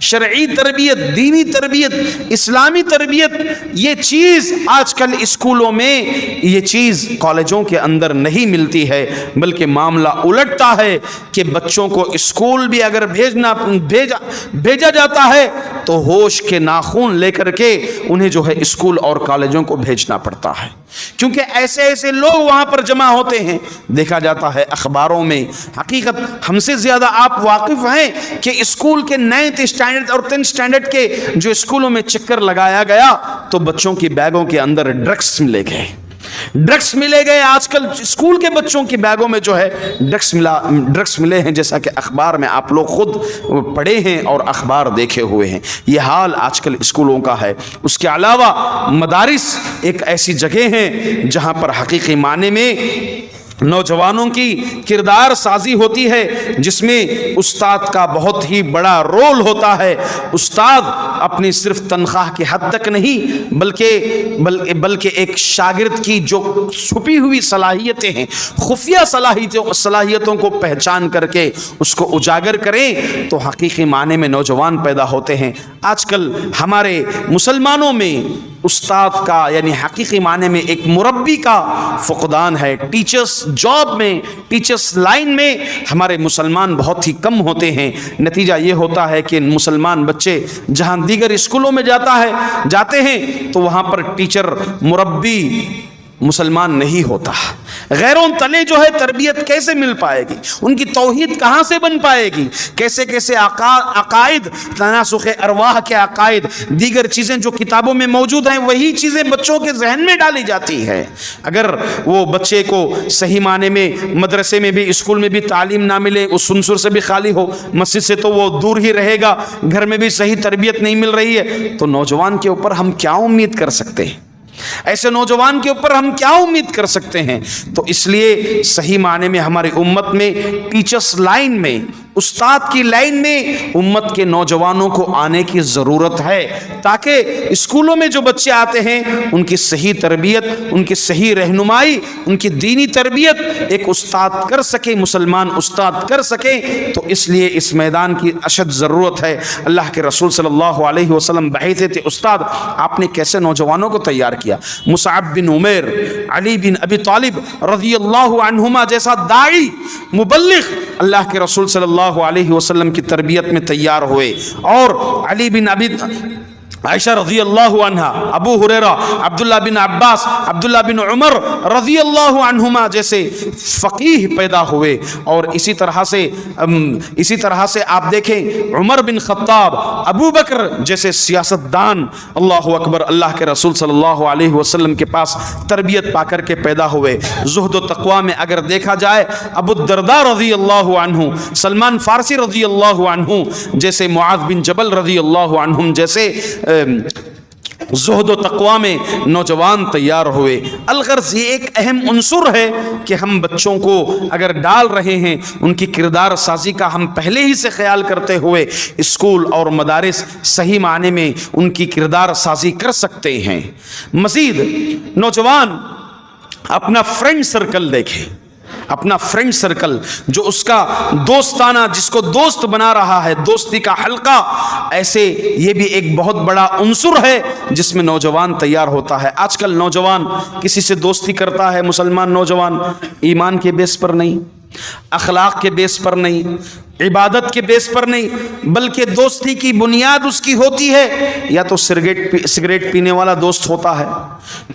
شرعی تربیت, دینی تربیت, اسلامی تربیت, یہ چیز آج کل اسکولوں میں, یہ چیز کالجوں کے اندر نہیں ملتی ہے. بلکہ معاملہ الٹتا ہے کہ بچوں کو اسکول بھی اگر بھیجا جاتا ہے تو ہوش کے ناخن لے کر کے انہیں جو ہے اسکول اور کالجوں کو بھیجنا پڑتا ہے, کیونکہ ایسے لوگ وہاں پر جمع ہوتے ہیں. دیکھا جاتا ہے اخباروں میں, حقیقت ہم سے زیادہ آپ واقف ہیں کہ اسکول کے 9th اسٹینڈرڈ اور 10th اسٹینڈرڈ کے جو اسکولوں میں چکر لگایا گیا تو بچوں کی بیگوں کے اندر ڈرگس ملے گئے. آج کل اسکول کے بچوں کی بیگوں میں جو ہے ڈرگس ملے ہیں, جیسا کہ اخبار میں آپ لوگ خود پڑھے ہیں اور اخبار دیکھے ہوئے ہیں. یہ حال آج کل اسکولوں کا ہے. اس کے علاوہ مدارس ایک ایسی جگہ ہیں جہاں پر حقیقی معنی میں نوجوانوں کی کردار سازی ہوتی ہے, جس میں استاد کا بہت ہی بڑا رول ہوتا ہے. استاد اپنی صرف تنخواہ کی حد تک نہیں بلکہ ایک شاگرد کی جو چھپی ہوئی صلاحیتیں ہیں, خفیہ صلاحیتوں کو پہچان کر کے اس کو اجاگر کریں تو حقیقی معنی میں نوجوان پیدا ہوتے ہیں. آج کل ہمارے مسلمانوں میں استاد کا یعنی حقیقی معنی میں ایک مربی کا فقدان ہے. ٹیچرس لائن میں ہمارے مسلمان بہت ہی کم ہوتے ہیں. نتیجہ یہ ہوتا ہے کہ مسلمان بچے جہاں دیگر اسکولوں میں جاتے ہیں تو وہاں پر ٹیچر, مربی مسلمان نہیں ہوتا. غیروں تلے جو ہے تربیت کیسے مل پائے گی, ان کی توحید کہاں سے بن پائے گی, کیسے عقائد, تناسخ ارواح کے عقائد, دیگر چیزیں جو کتابوں میں موجود ہیں وہی چیزیں بچوں کے ذہن میں ڈالی جاتی ہیں. اگر وہ بچے کو صحیح معنی میں مدرسے میں بھی اسکول میں بھی تعلیم نہ ملے, اس عنصر سے بھی خالی ہو, مسجد سے تو وہ دور ہی رہے گا, گھر میں بھی صحیح تربیت نہیں مل رہی ہے, تو نوجوان کے اوپر ہم کیا امید کر سکتے ہیں؟ ایسے نوجوان کے اوپر ہم کیا امید کر سکتے ہیں؟ تو اس لیے صحیح معنی میں ہماری امت میں ٹیچرس لائن میں, استاد کی لائن میں امت کے نوجوانوں کو آنے کی ضرورت ہے, تاکہ اسکولوں میں جو بچے آتے ہیں ان کی صحیح تربیت, ان کی صحیح رہنمائی, ان کی دینی تربیت ایک استاد کر سکے, مسلمان استاد کر سکے. تو اس لیے اس میدان کی اشد ضرورت ہے. اللہ کے رسول صلی اللہ علیہ وسلم بحیثیت استاد آپ نے کیسے نوجوانوں کو تیار کیا. مصعب بن عمیر, علی بن ابی طالب رضی اللہ عنہما جیسا داعی, مبلغ اللہ کے رسول صلی اللہ علیہ وسلم کی تربیت میں تیار ہوئے, اور علی بن ابی عائشہ رضی اللہ عنہا, ابو ہریرہ, عبداللہ بن عباس, عبداللہ بن عمر رضی اللہ عنہما جیسے فقیہ پیدا ہوئے. اور اسی طرح سے آپ دیکھیں عمر بن خطاب, ابو بکر جیسے سیاستدان, اللہ اکبر, اللہ کے رسول صلی اللہ علیہ وسلم کے پاس تربیت پا کر کے پیدا ہوئے. زہد و تقوی میں اگر دیکھا جائے ابو الدرداء رضی اللہ عنہ, سلمان فارسی رضی اللہ عنہ جیسے, معاذ بن جبل رضی اللہ عنہم جیسے زہد و تقوی میں نوجوان تیار ہوئے۔ الغرض یہ ایک اہم عنصر ہے کہ ہم بچوں کو اگر ڈال رہے ہیں ان کی کردار سازی کا ہم پہلے ہی سے خیال کرتے ہوئے اسکول اور مدارس صحیح معنی میں ان کی کردار سازی کر سکتے ہیں۔ مزید نوجوان اپنا فرینڈ سرکل دیکھیں، اپنا فرینڈ سرکل جو اس کا دوستانہ، جس کو دوست بنا رہا ہے، دوستی کا حلقہ، ایسے یہ بھی ایک بہت بڑا عنصر ہے جس میں نوجوان تیار ہوتا ہے۔ آج کل نوجوان کسی سے دوستی کرتا ہے، مسلمان نوجوان، ایمان کے بیس پر نہیں، اخلاق کے بیس پر نہیں، عبادت کے بیس پر نہیں، بلکہ دوستی کی بنیاد اس کی ہوتی ہے یا تو سگریٹ پینے والا دوست ہوتا ہے،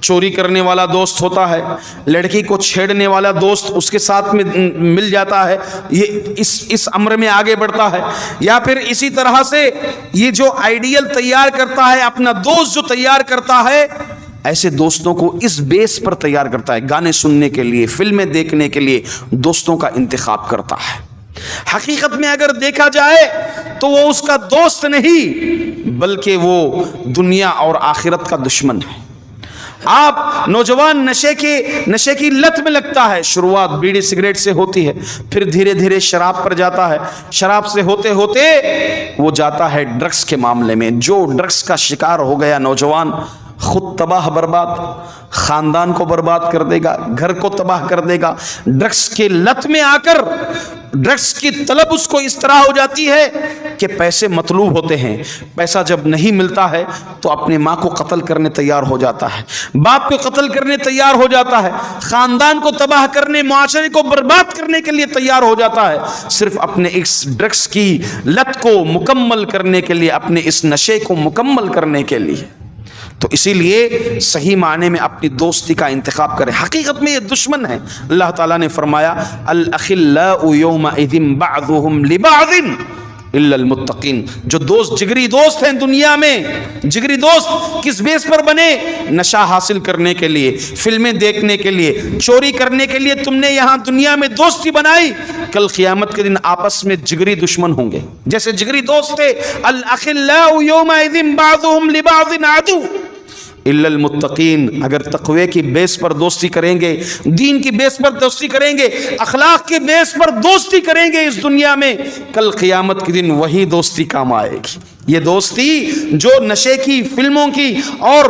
چوری کرنے والا دوست ہوتا ہے، لڑکی کو چھیڑنے والا دوست اس کے ساتھ میں مل جاتا ہے، یہ اس امر میں آگے بڑھتا ہے، یا پھر اسی طرح سے یہ جو آئیڈیل تیار کرتا ہے، اپنا دوست جو تیار کرتا ہے، ایسے دوستوں کو اس بیس پر تیار کرتا ہے، گانے سننے کے لیے، فلمیں دیکھنے کے لیے دوستوں کا انتخاب کرتا ہے۔ حقیقت میں اگر دیکھا جائے تو وہ اس کا دوست نہیں بلکہ وہ دنیا اور آخرت کا دشمن ہے۔ آپ نوجوان نشے کی لت میں لگتا ہے، شروعات بیڑی سگریٹ سے ہوتی ہے، پھر دھیرے دھیرے شراب پر جاتا ہے، شراب سے ہوتے ہوتے وہ جاتا ہے ڈرگس کے معاملے میں۔ جو ڈرگس کا شکار ہو گیا نوجوان، خود تباہ برباد، خاندان کو برباد کر دے گا، گھر کو تباہ کر دے گا۔ ڈرگس کے لت میں آ کر ڈرگس کی طلب اس کو اس طرح ہو جاتی ہے کہ پیسے مطلوب ہوتے ہیں، پیسہ جب نہیں ملتا ہے تو اپنے ماں کو قتل کرنے تیار ہو جاتا ہے، باپ کو قتل کرنے تیار ہو جاتا ہے، خاندان کو تباہ کرنے، معاشرے کو برباد کرنے کے لیے تیار ہو جاتا ہے، صرف اپنے اس ڈرگس کی لت کو مکمل کرنے کے لیے، اپنے اس نشے کو مکمل کرنے کے لیے۔ تو اسی لیے صحیح معنی میں اپنی دوستی کا انتخاب کریں۔ حقیقت میں یہ دشمن ہے۔ اللہ تعالیٰ نے فرمایا الاخلاء یومئذ بعضهم لبعض الا المتقین۔ جو دوست، جگری دوست ہیں دنیا میں، جگری دوست کس بیس پر بنے؟ نشہ حاصل کرنے کے لیے، فلمیں دیکھنے کے لیے، چوری کرنے کے لیے تم نے یہاں دنیا میں دوستی بنائی، کل قیامت کے دن آپس میں جگری دشمن ہوں گے۔ جیسے جگری دوست تھے، الاخلاء یومئذ بعضهم لبعض عدو الا المتقین۔ اگر تقوی کی بیس پر دوستی کریں گے، دین کی بیس پر دوستی کریں گے، اخلاق کے بیس پر دوستی کریں گے اس دنیا میں، کل قیامت کے دن وہی دوستی کام آئے گی۔ یہ دوستی جو نشے کی، فلموں کی اور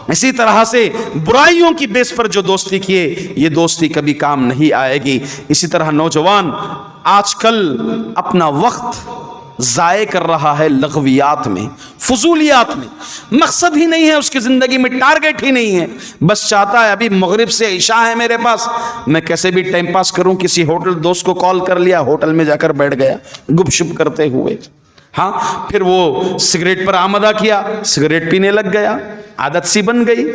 اسی طرح سے برائیوں کی بیس پر جو دوستی کیے، یہ دوستی کبھی کام نہیں آئے گی۔ اسی طرح نوجوان آج کل اپنا وقت ضائع کر رہا ہے لغویات میں، فضولیات میں، مقصد ہی نہیں ہے اس کی زندگی میں، ٹارگٹ ہی نہیں ہے، بس چاہتا ہے ابھی مغرب سے عشاء ہے میرے پاس، میں کیسے بھی ٹائم پاس کروں، کسی ہوٹل دوست کو کال کر لیا، ہوٹل میں جا کر بیٹھ گیا گپ شپ کرتے ہوئے، ہاں پھر وہ سگریٹ پر آمدہ کیا، سگریٹ پینے لگ گیا، عادت سی بن گئی،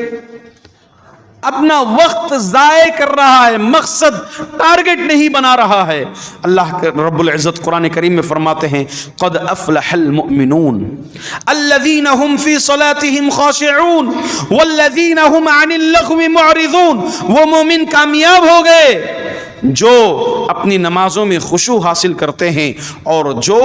اپنا وقت ضائع کر رہا ہے، مقصد ٹارگٹ نہیں بنا رہا ہے۔ اللہ رب العزت قرآن کریم میں فرماتے ہیں قد افلح المؤمنون الذین هم فی صلاتهم خاشعون والذین هم عن اللغو معرضون۔ وہ مومن کامیاب ہو گئے جو اپنی نمازوں میں خشوع حاصل کرتے ہیں اور جو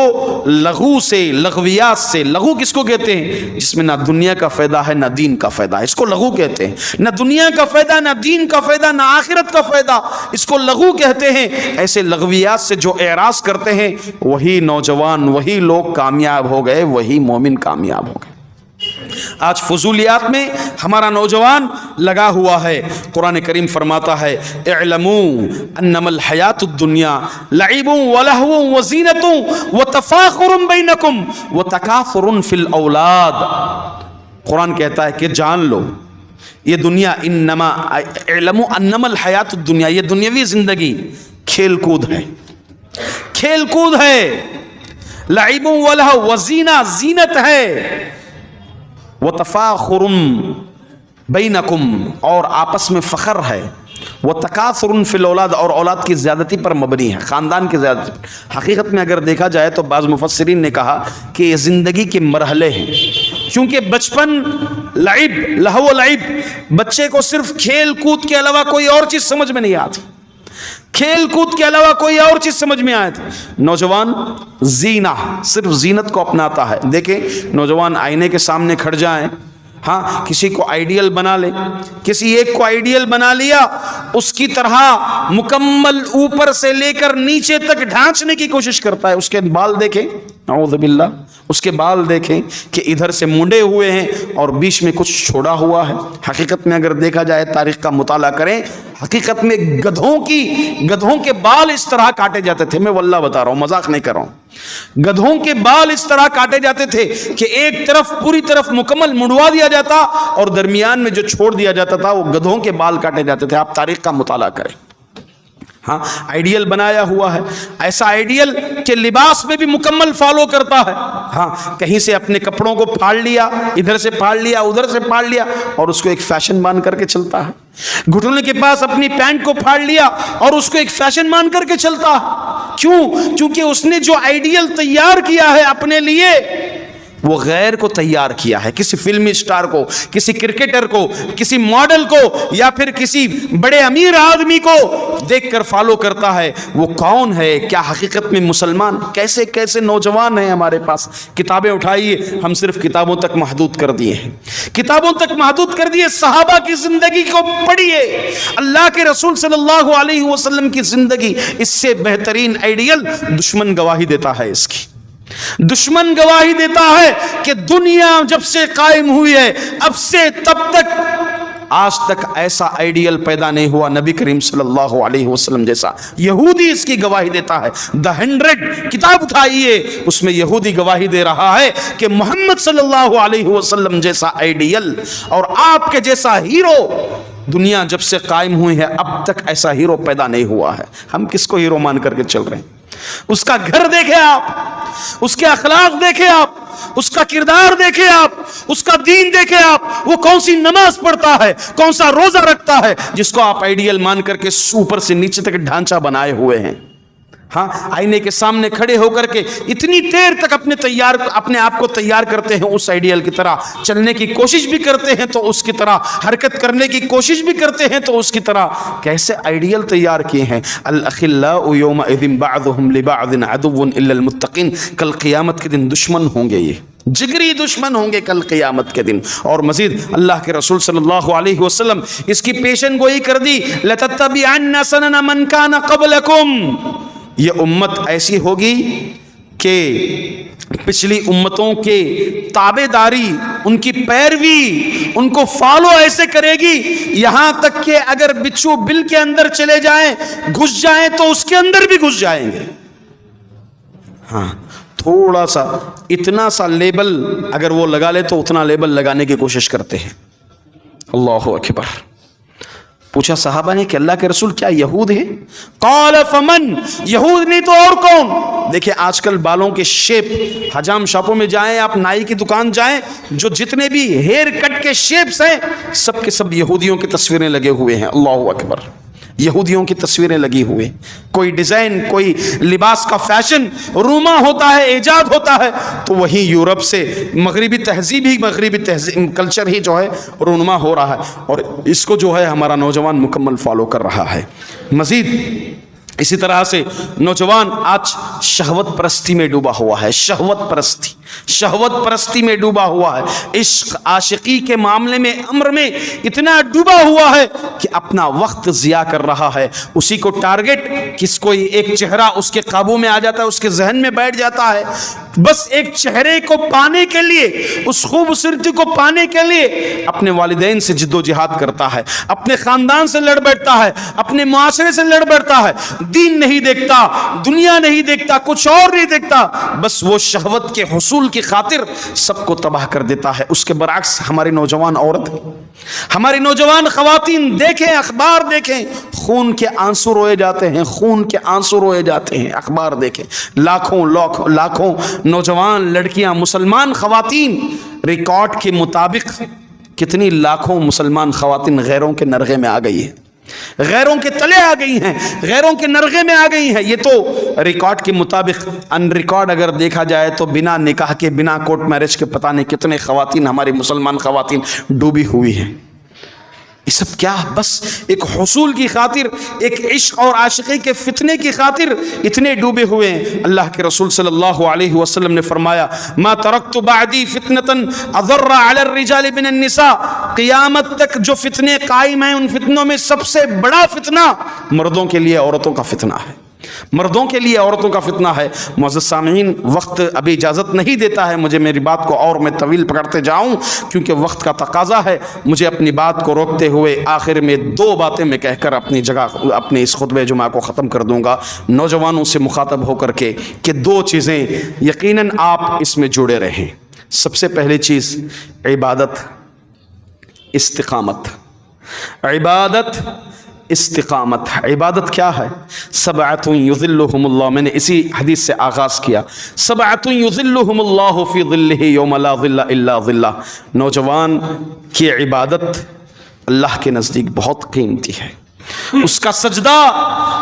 لغو سے، لغویات سے، لغو کس کو کہتے ہیں؟ جس میں نہ دنیا کا فائدہ ہے نہ دین کا فائدہ ہے، اس کو لغو کہتے ہیں۔ نہ دنیا کا فائدہ، نہ دین کا فائدہ، نہ آخرت کا فائدہ، اس کو لغو کہتے ہیں۔ ایسے لغویات سے جو اعراض کرتے ہیں وہی نوجوان، وہی لوگ کامیاب ہو گئے، وہی مومن کامیاب ہو گئے۔ آج فضولیات میں ہمارا نوجوان لگا ہوا ہے۔ قرآن کریم فرماتا ہے اعلموا انما الحیات الدنیا لعب ولہو وزینۃ وتفاخر بینکم وتکاثر فی الاولاد۔ قرآن کہتا ہے کہ جان لو یہ دنیا، انما اعلموا انما الحیات الدنیا، یہ دنیاوی زندگی کھیل کود ہے، کھیل کود ہے، لعب ولہو وزینہ، زینت ہے، وتفاخر بینکم، اور آپس میں فخر ہے، وتکاثر فی الاولاد، اور اولاد کی زیادتی پر مبنی ہے، خاندان کی زیادتی پر۔ حقیقت میں اگر دیکھا جائے تو بعض مفسرین نے کہا کہ یہ زندگی کے مرحلے ہیں، کیونکہ بچپن لعب، لہو و لعب، بچے کو صرف کھیل کود کے علاوہ کوئی اور چیز سمجھ میں نہیں آتی، کھیل کود کے علاوہ کوئی اور چیز سمجھ میں آئے تھے۔ نوجوان زینہ، صرف زینت کو اپناتا ہے۔ دیکھیں نوجوان آئینے کے سامنے کھڑ جائیں، ہاں کسی کو آئیڈیل بنا لے، کسی ایک کو آئیڈیل بنا لیا، اس کی طرح مکمل اوپر سے لے کر نیچے تک ڈھانچنے کی کوشش کرتا ہے۔ اس کے بال دیکھیں، اعوذ باللہ، اس کے بال دیکھیں کہ ادھر سے منڈے ہوئے ہیں اور بیچ میں کچھ چھوڑا ہوا ہے۔ حقیقت میں اگر دیکھا جائے، تاریخ کا مطالعہ کریں، حقیقت میں گدھوں کے بال اس طرح کاٹے جاتے تھے، میں واللہ بتا رہا ہوں، مذاق نہیں کر رہا ہوں۔ گدھوں کے بال اس طرح کاٹے جاتے تھے کہ ایک طرف پوری طرف مکمل منڈوا دیا جاتا اور درمیان میں جو چھوڑ دیا جاتا تھا وہ گدھوں کے بال کاٹے جاتے تھے۔ آپ تاریخ کا مطالعہ کریں۔ ہاں آئیڈیل بنایا ہوا ہے، ایسا آئیڈیل کہ لباس میں بھی مکمل فالو کرتا ہے۔ ہاں کہیں سے اپنے کپڑوں کو پھاڑ لیا، ادھر سے پھاڑ لیا، ادھر سے پھاڑ لیا، اور اس کو ایک فیشن مان کر کے چلتا ہے۔ گھٹنے کے پاس اپنی پینٹ کو پھاڑ لیا اور اس کو ایک فیشن مان کر کے چلتا ہے۔ کیوں؟ چونکہ اس نے جو آئیڈیل تیار کیا ہے اپنے لیے، وہ غیر کو تیار کیا ہے، کسی فلمی اسٹار کو، کسی کرکٹر کو، کسی ماڈل کو، یا پھر کسی بڑے امیر آدمی کو دیکھ کر فالو کرتا ہے۔ وہ کون ہے؟ کیا حقیقت میں مسلمان؟ کیسے کیسے نوجوان ہیں ہمارے پاس، کتابیں اٹھائیے، ہم صرف کتابوں تک محدود کر دیے ہیں، کتابوں تک محدود کر دیے۔ صحابہ کی زندگی کو پڑھیے، اللہ کے رسول صلی اللہ علیہ وسلم کی زندگی، اس سے بہترین آئیڈیل دشمن گواہی دیتا ہے اس کی۔ دشمن گواہی دیتا ہے کہ دنیا جب سے قائم ہوئی ہے، اب سے تب تک آج تک ایسا آئیڈیل پیدا نہیں ہوا نبی کریم صلی اللہ علیہ وسلم جیسا۔ یہودی اس کی گواہی دیتا ہے۔ The 100 کتاب اٹھائیے، اس میں یہودی گواہی دے رہا ہے کہ محمد صلی اللہ علیہ وسلم جیسا آئیڈیل اور آپ کے جیسا ہیرو دنیا جب سے قائم ہوئی ہے اب تک ایسا ہیرو پیدا نہیں ہوا ہے۔ ہم کس کو ہیرو مان کر کے چل رہے ہیں؟ اس کا گھر دیکھیں آپ، اس کے اخلاق دیکھیں آپ، اس کا کردار دیکھیں آپ، اس کا دین دیکھیں آپ، وہ کون سی نماز پڑھتا ہے، کون سا روزہ رکھتا ہے، جس کو آپ آئیڈیل مان کر کے اوپر سے نیچے تک ڈھانچہ بنائے ہوئے ہیں۔ ہاں آئینے کے سامنے کھڑے ہو کر کے اتنی دیر تک اپنے آپ کو تیار کرتے ہیں، اس آئیڈیل کی طرح چلنے کی کوشش بھی کرتے ہیں تو اس کی طرح حرکت کرنے کی کوشش بھی کرتے ہیں تو اس کی طرح۔ کیسے آئیڈیل تیار کیے ہیں؟ الاخلاء یومئذ بعضهم لبعض عدو الا المتقین، کل قیامت کے دن دشمن ہوں گے، یہ جگری دشمن ہوں گے کل قیامت کے دن۔ اور مزید اللہ کے رسول صلی اللہ علیہ وسلم اس کی پیشن گوئی کر دی، لَتَتَّبِعَنَّ سَنَنَ مَنْ كَانَ قَبْلَكُمْ، یہ امت ایسی ہوگی کہ پچھلی امتوں کے تابع داری، ان کی پیروی، ان کو فالو ایسے کرے گی یہاں تک کہ اگر بچھو بل کے اندر چلے جائیں، گھس جائیں تو اس کے اندر بھی گھس جائیں گے۔ ہاں تھوڑا سا اتنا سا لیبل اگر وہ لگا لے تو اتنا لیبل لگانے کی کوشش کرتے ہیں۔ اللہ اکبر۔ پوچھا صحابہ نے کہ اللہ کے رسول کیا یہود ہیں؟ قال فمن، یہود نہیں تو اور کون؟ دیکھیں آج کل بالوں کے شیپ، حجام شاپوں میں جائیں، آپ نائی کی دکان جائیں، جو جتنے بھی ہیئر کٹ کے شیپس ہیں سب کے سب یہودیوں کی تصویریں لگے ہوئے ہیں۔ اللہ اکبر، یہودیوں کی تصویریں لگی ہوئے، کوئی ڈیزائن، کوئی لباس کا فیشن روما ہوتا ہے، ایجاد ہوتا ہے تو وہی یورپ سے مغربی تہذیب کلچر ہی جو ہے رونما ہو رہا ہے، اور اس کو جو ہے ہمارا نوجوان مکمل فالو کر رہا ہے۔ مزید اسی طرح سے نوجوان آج شہوت پرستی میں ڈوبا ہوا ہے، شہوت پرستی میں ڈوبا ہوا ہے، عشق عاشقی کے معاملے میں امر میں اتنا ڈوبا ہوا ہے کہ اپنا وقت ضیاع کر رہا ہے۔ اسی کو ٹارگٹ، کس کو ایک چہرہ اس کے قابو میں آ جاتا ہے، اس کے ذہن میں بیٹھ جاتا ہے، بس ایک چہرے کو پانے کے لیے، اس خوبصورتی کو پانے کے لیے اپنے والدین سے جد و جہاد کرتا ہے، اپنے خاندان سے لڑ بیٹھتا ہے، اپنے معاشرے سے لڑ بیٹھتا ہے، دین نہیں دیکھتا، دنیا نہیں دیکھتا، کچھ اور نہیں دیکھتا، بس وہ شہوت کے حصول کی خاطر سب کو تباہ کر دیتا ہے۔ اس کے برعکس ہماری نوجوان عورت، ہماری نوجوان خواتین دیکھیں، اخبار دیکھیں، خون کے آنسو روئے جاتے ہیں، خون کے آنسو روئے جاتے ہیں، اخبار دیکھیں، لاکھوں نوجوان لڑکیاں، مسلمان خواتین، ریکارڈ کے مطابق کتنی لاکھوں مسلمان خواتین غیروں کے نرغے میں آ گئی ہیں، غیروں کے تلے آ گئی ہیں، غیروں کے نرغے میں آ گئی ہیں۔ یہ تو ریکارڈ کے مطابق، ان ریکارڈ اگر دیکھا جائے تو بنا نکاح کے، بنا کورٹ میرج کے پتہ نہیں کتنے خواتین، ہماری مسلمان خواتین ڈوبی ہوئی ہیں۔ یہ سب کیا؟ بس ایک حصول کی خاطر، ایک عشق اور عاشقی کے فتنے کی خاطر اتنے ڈوبے ہوئے ہیں۔ اللہ کے رسول صلی اللہ علیہ وسلم نے فرمایا ما ترکت بعدی فتنة اضر علی الرجال من النساء، قیامت تک جو فتنے قائم ہیں ان فتنوں میں سب سے بڑا فتنہ مردوں کے لیے عورتوں کا فتنہ ہے، مردوں کے لیے عورتوں کا فتنہ ہے۔ معزز سامعین، وقت ابھی اجازت نہیں دیتا ہے مجھے میری بات کو اور میں طویل پکڑتے جاؤں، کیونکہ وقت کا تقاضا ہے۔ مجھے اپنی بات کو روکتے ہوئے آخر میں 2 باتیں میں کہہ کر اپنی جگہ اپنے اس خطبہ جمعہ کو ختم کر دوں گا، نوجوانوں سے مخاطب ہو کر کے، کہ 2 چیزیں یقیناً آپ اس میں جڑے رہیں۔ سب سے پہلی چیز عبادت، استقامت۔ عبادت، استقامت۔ عبادت کیا ہے؟ سبعۃ یظلھم اللہ، میں نے اسی حدیث سے آغاز کیا، سبعۃ یظلھم اللہ فی ظلہ یوم لا ظل الا ظلہ۔ نوجوان کی عبادت اللہ کے نزدیک بہت قیمتی ہے، اس کا سجدہ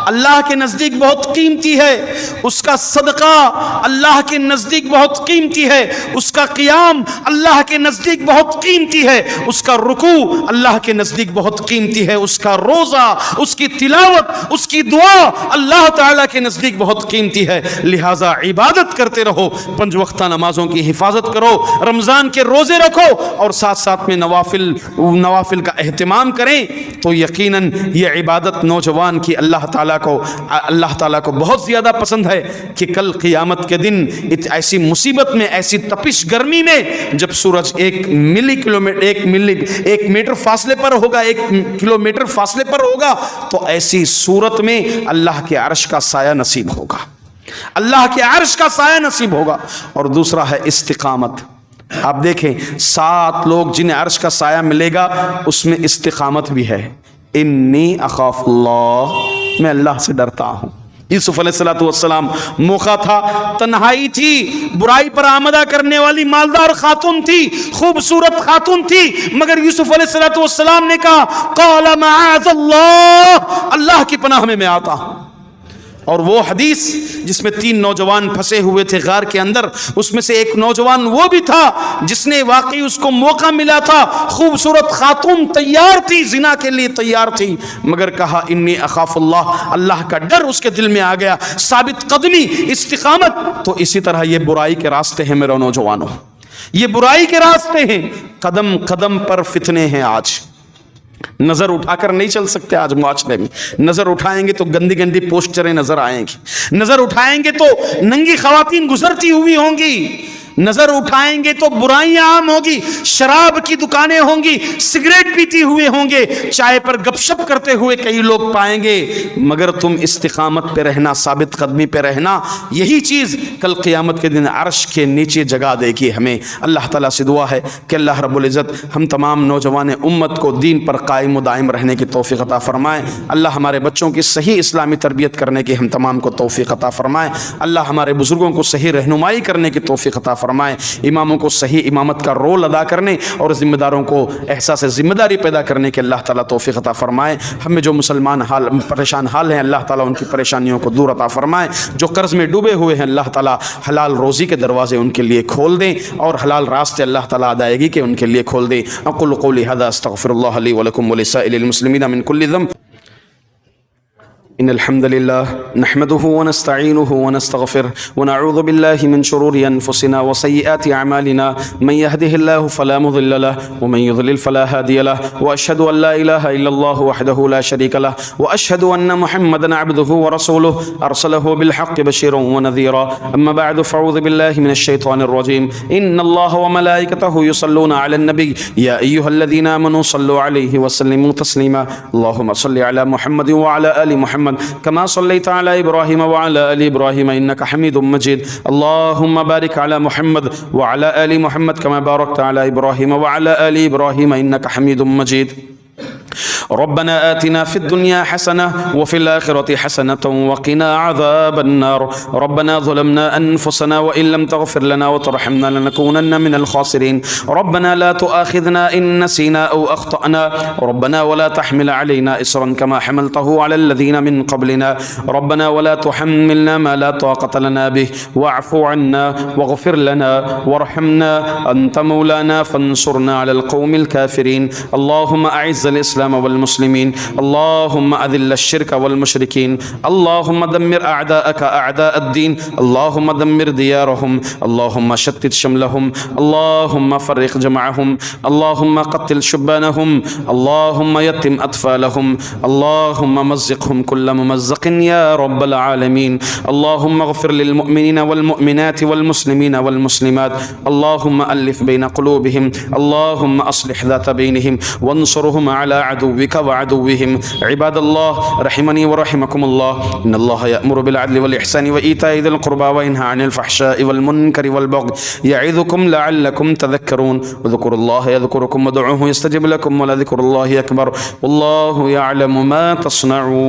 اللہ کے نزدیک بہت قیمتی ہے، اس کا صدقہ اللہ کے نزدیک بہت قیمتی ہے، اس کا قیام اللہ کے نزدیک بہت قیمتی ہے، اس کا رکوع اللہ کے نزدیک بہت قیمتی ہے، اس کا روزہ، اس کی تلاوت، اس کی دعا اللہ تعالیٰ کے نزدیک بہت قیمتی ہے۔ لہٰذا عبادت کرتے رہو، 5 وقتہ نمازوں کی حفاظت کرو، رمضان کے روزے رکھو، اور ساتھ ساتھ میں نوافل کا اہتمام کریں، تو یقیناً یہ عبادت نوجوان کی اللہ تعالیٰ کو بہت زیادہ پسند ہے، کہ کل قیامت کے دن ایسی مصیبت میں، ایسی تپش گرمی میں، جب سورج 1 میٹر فاصلے پر ہوگا، 1 کلومیٹر فاصلے پر ہوگا، تو ایسی صورت میں اللہ کے عرش کا سایہ نصیب ہوگا، اللہ کے عرش کا سایہ نصیب ہوگا۔ اور دوسرا ہے استقامت۔ آپ دیکھیں 7 لوگ جنہیں عرش کا سایہ ملے گا، اس میں استقامت بھی ہے۔ انی اخاف اللہ، میں اللہ سے ڈرتا ہوں۔ یوسف علیہ السلام موقع تھا، تنہائی تھی، برائی پر آمدہ کرنے والی مالدار خاتون تھی، خوبصورت خاتون تھی، مگر یوسف علیہ السلام نے کہا قال معاذ اللہ، اللہ کی پناہ میں آتا ہوں۔ اور وہ حدیث جس میں 3 نوجوان پھنسے ہوئے تھے غار کے اندر، اس میں سے ایک نوجوان وہ بھی تھا جس نے واقعی اس کو موقع ملا تھا، خوبصورت خاتون تیار تھی، زنا کے لیے تیار تھی، مگر کہا انی اخاف اللہ، اللہ کا ڈر اس کے دل میں آ گیا، ثابت قدمی، استقامت۔ تو اسی طرح یہ برائی کے راستے ہیں میرے نوجوانوں، یہ برائی کے راستے ہیں، قدم قدم پر فتنے ہیں۔ آج نظر اٹھا کر نہیں چل سکتے، آج معاشرے میں نظر اٹھائیں گے تو گندی گندی پوسٹریں نظر آئیں گی، نظر اٹھائیں گے تو ننگی خواتین گزرتی ہوئی ہوں گی، نظر اٹھائیں گے تو برائیاں عام ہوگی، شراب کی دکانیں ہوں گی، سگریٹ پیتی ہوئے ہوں گے، چائے پر گپ شپ کرتے ہوئے کئی لوگ پائیں گے، مگر تم استقامت پہ رہنا، ثابت قدمی پہ رہنا، یہی چیز کل قیامت کے دن عرش کے نیچے جگہ دے گی ہمیں۔ اللہ تعالیٰ سے دعا ہے کہ اللہ رب العزت ہم تمام نوجوان امت کو دین پر قائم و دائم رہنے کی توفیق عطا فرمائے، اللہ ہمارے بچوں کی صحیح اسلامی تربیت کرنے کی ہم تمام کو توفیق عطا فرمائے، اللہ ہمارے بزرگوں کو صحیح رہنمائی کرنے کی توفیق عطا فرمائے، اماموں کو صحیح امامت کا رول ادا کرنے اور ذمہ داروں کو احساس ذمہ داری پیدا کرنے کے اللہ تعالیٰ توفیق عطا فرمائے۔ ہمیں جو مسلمان پریشان حال ہیں، اللہ تعالیٰ ان کی پریشانیوں کو دور عطا فرمائے، جو قرض میں ڈوبے ہوئے ہیں اللہ تعالیٰ حلال روزی کے دروازے ان کے لیے کھول دیں، اور حلال راستے اللہ تعالیٰ ادائیگی کے ان کے لیے کھول دیں۔ اقول قولی ھذا استغفر اللہ لی ولکم ولسائر المسلمین من کل ذنب۔ إن الحمد لله نحمده ونستعينه ونستغفره ونعوذ بالله من شرور أنفسنا وسيئات أعمالنا، من يهده الله فلا مضل له ومن يضلل فلا هادي له، وأشهد أن لا إله إلا الله وحده لا شريك له، وأشهد أن محمدا عبده ورسوله أرسله بالحق بشيرا ونذيرا، أما بعد فأعوذ بالله من الشيطان الرجيم، إن الله وملائكته يصلون على النبي يا أيها الذين آمنوا صلوا عليه وسلموا تسليما، اللهم صل على محمد وعلى آل محمد كما صليت على إبراهيم وعلى آل إبراهيم إنك حميد مجيد، اللهم بارك على محمد وعلى آل محمد كما باركت على إبراهيم وعلى آل إبراهيم إنك حميد مجيد۔ ربنا آتنا في الدنيا حسنة وفي الآخرة حسنة وقنا عذاب النار، ربنا ظلمنا أنفسنا وإن لم تغفر لنا وترحمنا لنكونن من الخاسرين، ربنا لا تؤاخذنا إن نسينا أو أخطأنا، ربنا ولا تحمل علينا إصرا كما حملته على الذين من قبلنا، ربنا ولا تحملنا ما لا طاقة لنا به، واعف عنا واغفر لنا وارحمنا، أنت مولانا فانصرنا على القوم الكافرين، اللهم أعز الإسلام الإسلام والمسلمين، اللهم أذل الشرك والمشركين، اللهم دمر أعداءك أعداء الدين، اللهم دمر ديارهم، اللهم شتت شملهم، اللهم فرق جمعهم، اللهم قتل شبانهم، اللهم يتم أطفالهم، اللهم مزقهم كل ممزق يا رب العالمين، اللهم اغفر للمؤمنين والمؤمنات والمسلمين والمسلمات، اللهم ألف بين قلوبهم، اللهم أصلح ذات بينهم وانصرهم على عدوك وعدوهم. عباد الله رحمني ورحمكم الله، إن الله يأمر بالعدل والإحسان وإيتاء ذي القربى وينهى عن الفحشاء والمنكر والبغي يعظكم لعلكم تذكرون. اذكروا الله يذكركم وادعوه يستجب لكم ولذكر الله أكبر والله يعلم ما تصنعون.